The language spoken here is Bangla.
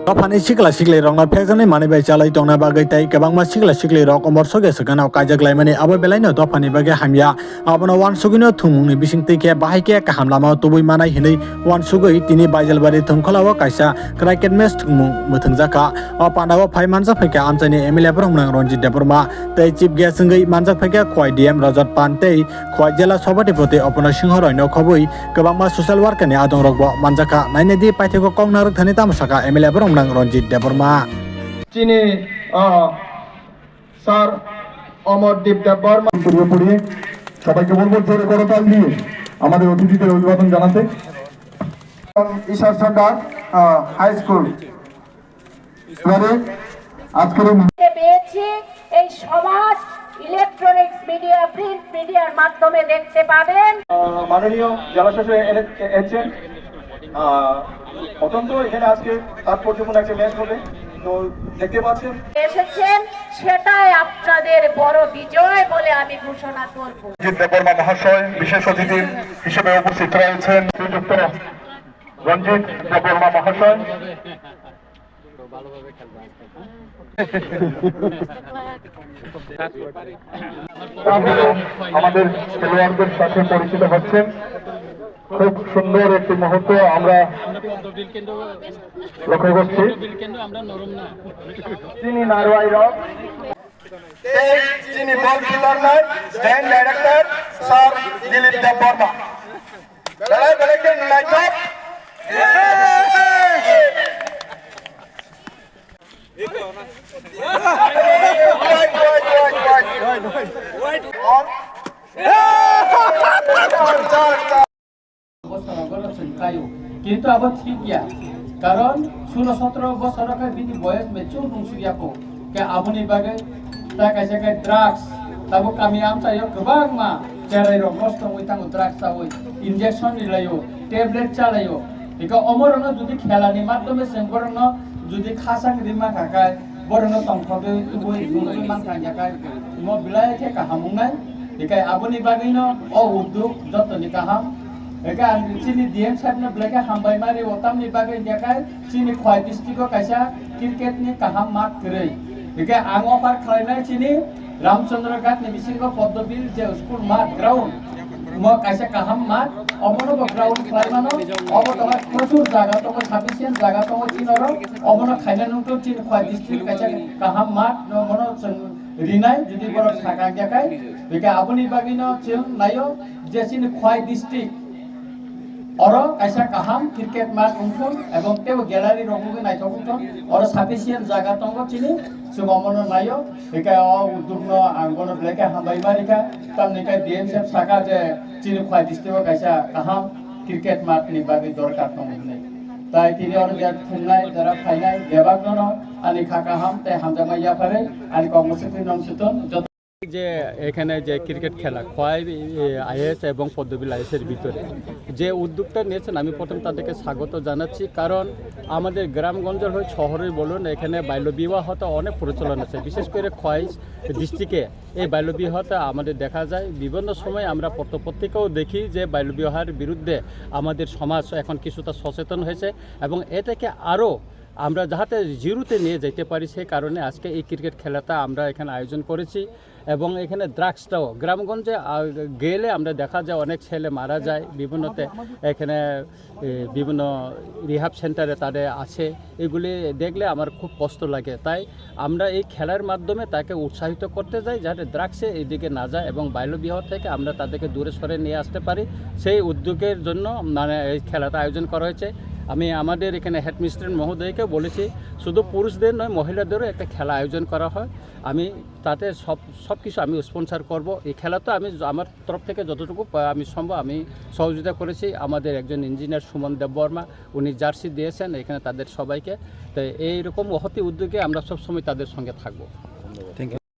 Dofani sikla sikli rong na phekjani mani bai chalai tongna bagai tai kwbangma sikla sikli rok komor soge sakano kaijak laimani abo belaino dofani bagai hamya abono wansugino thumungni bisingtwi ke bahai ke kaham lama tubui manai hinui wansugui tini baijalbari thungkholao kaisa cricket match thungmung muthungjaka o pandao phai manjak phaika amchaini MLA Brahmanang Ranjit Deborma tei chief guest wngui manjak phaika khwai DM Rajat Pan tei khwai jela sabhapati Apurna Singh Roino khobui kwbangma social worker ni adong rokbo manjaka nainedi paitheko kongnar thani tamsaka MLA Brahmanang Ranjit Deborma চিনি স্যার অমরদীপ দেববর্মা পড়িয়ে সবাইকে বলবো জোরে করতাল দিয়ে আমাদের অতিথিদের অভিবাদন জানাতে। ঈশ্বর সরকার হাই স্কুল এবারে আজকের পেয়েছি এই সমাজ ইলেকট্রনিক্স মিডিয়া প্রিন্ট মিডিয়ার মাধ্যমে দেখতে পাবেন। মাননীয় জেলাশাসক এসেছেন অত্যন্ত এখানে আজকে তাৎপর্যপূর্ণ একটা ম্যাচ হবে তো দেখতে পাচ্ছেন এসেছেন সেটাই আপনাদের বড় বিজয় বলে আমি ঘোষণা করব। রঞ্জিত দেববর্মা মহাশয় বিশেষ অতিথি হিসেবে উপস্থিত রয়েছেন শ্রীযুক্ত রঞ্জিত দেববর্মা মহাশয়। আমাদের খেলোয়াড়দের সাথে পরিচিত হচ্ছেন। খুব সুন্দর একটি মুহূর্ত আমরা লক্ষ্য করছি। চিনি নারওয়াই রক চিনি বল কিপার নয় stand director sir Dilip Debbarma লড়াই বেলেকে লড়াই কাপ কিন্তু আবার ঠিক গিয়া কারণ 16-17 বছরকে বিনি বয়স মেচুর নুসুয়াকো কে আবনি বাগে তা কাইসা কাই ড্রাগস তাবো কামি আমসাयो गोबां मा जेरै रग नष्ट हइतांगो ড্রাগস চাওই ইনজেকশন নিলাयो ট্যাবলেট চালাयो একা অমরন যদি খেলানি মাধ্যমে সেঙ্গরন যদি খাসাং রিমা কাকায় বরন তংখবে তুবই গুণই মান কাঙ্গাকায় ম বিলাই কে কাহামুনাই একাই আবনি বাগैनो অ উদ্যোগ যতনি কাহাম একা চিনি ডিএম সাহেবনে ব্লেকে হামবাই মারি ওতামনি বাগে দেখায় চিনি খয় ডিস্ট্রিক্টও কাইসা ক্রিকেটনি কাহাম মাঠ গरै একা আং অফার খালাইনাय চিনি রামচন্দ্র ঘাটনি বিসিঙ্গ পদ্মবিল যে স্কুল মাঠ গ্রাউন্ড ম কাইসা কাহাম মাঠ অমনো গ্রাউন্ড খালাইমানো অবতলা প্রচুর জায়গা তো সাফিসিয়েন্ট জায়গা তো চিনর অমনো খাইনানুটো চিনি খয় ডিস্ট্রিক্ট কাইসা কাহাম মাঠ মনো রিনাই যদি বড় থাকা দেখায় একা আপনি বাগিনো চিন নাইও যে চিনি খয় district Oro kaisa kaham cricket match ungkun ebong tebo gallery romuge naithokungton oro sufficient jaga tongo chini sugomono nayo eka o udugno angono bleke hambai marika tamni kai DM sep saka je chini khwai district kaisa kaham cricket match ni bagi dorkar tongo nei tai tini oro ja thunai jara phainai debagno ani khakaham te hamjamaiya pare ani kongmositi nomsuton যে এখানে যে ক্রিকেট খেলা খোয়াই আইএস এবং পদ্মবিল আইএসের ভিতরে যে উদ্যোগটা নিয়েছেন আমি প্রথম তাদেরকে স্বাগত জানাচ্ছি কারণ আমাদের গ্রামগঞ্জের হয়ে শহরে বলুন এখানে বাল্যবিবাহটা অনেক প্রচলন আছে বিশেষ করে খোয়াই ডিস্ট্রিক্টে এই বাল্যবিবাহটা আমাদের দেখা যায় বিভিন্ন সময় আমরা পত্রপত্রিকাও দেখি যে বাল্যবিবাহের বিরুদ্ধে আমাদের সমাজ এখন কিছুটা সচেতন হয়েছে এবং এটাকে আরও আমরা যাতে জিরোতে নিয়ে যেতে পারি সেই কারণে আজকে এই ক্রিকেট খেলাটা আমরা এখানে আয়োজন করেছি এবং এখানে ড্রাগসটাও গ্রামগঞ্জে গেলে আমরা দেখা যায় অনেক ছেলে মারা যায় বিভিন্নতে এখানে বিভিন্ন রিহাব সেন্টারে তাদের আছে এগুলি দেখলে আমার খুব কষ্ট লাগে তাই আমরা এই খেলার মাধ্যমে তাকে উৎসাহিত করতে যাই যাতে ড্রাগসে এইদিকে না যায় এবং বাল্যবিবাহ থেকে আমরা তাদেরকে দূরে সরে নিয়ে আসতে পারি সেই উদ্যোগের জন্য মানে এই খেলাটা আয়োজন করা হয়েছে আমি আমাদের এখানে হেডমিস্ট্রেস মহোদয়কে বলেছি শুধু পুরুষদের নয় মহিলাদেরও একটা খেলা আয়োজন করা হয় আমি তাতে সব কিছু আমি স্পন্সর করব এই খেলা তো আমি আমার তরফ থেকে যতটুকু আমি সম্ভব আমি সহযোগিতা করেছি আমাদের একজন ইঞ্জিনিয়ার সুমন দেববর্মা উনি জার্সি দিয়েছেন এখানে তাদের সবাইকে তো এইরকম মহতি উদ্যোগে আমরা সবসময় তাদের সঙ্গে থাকবো।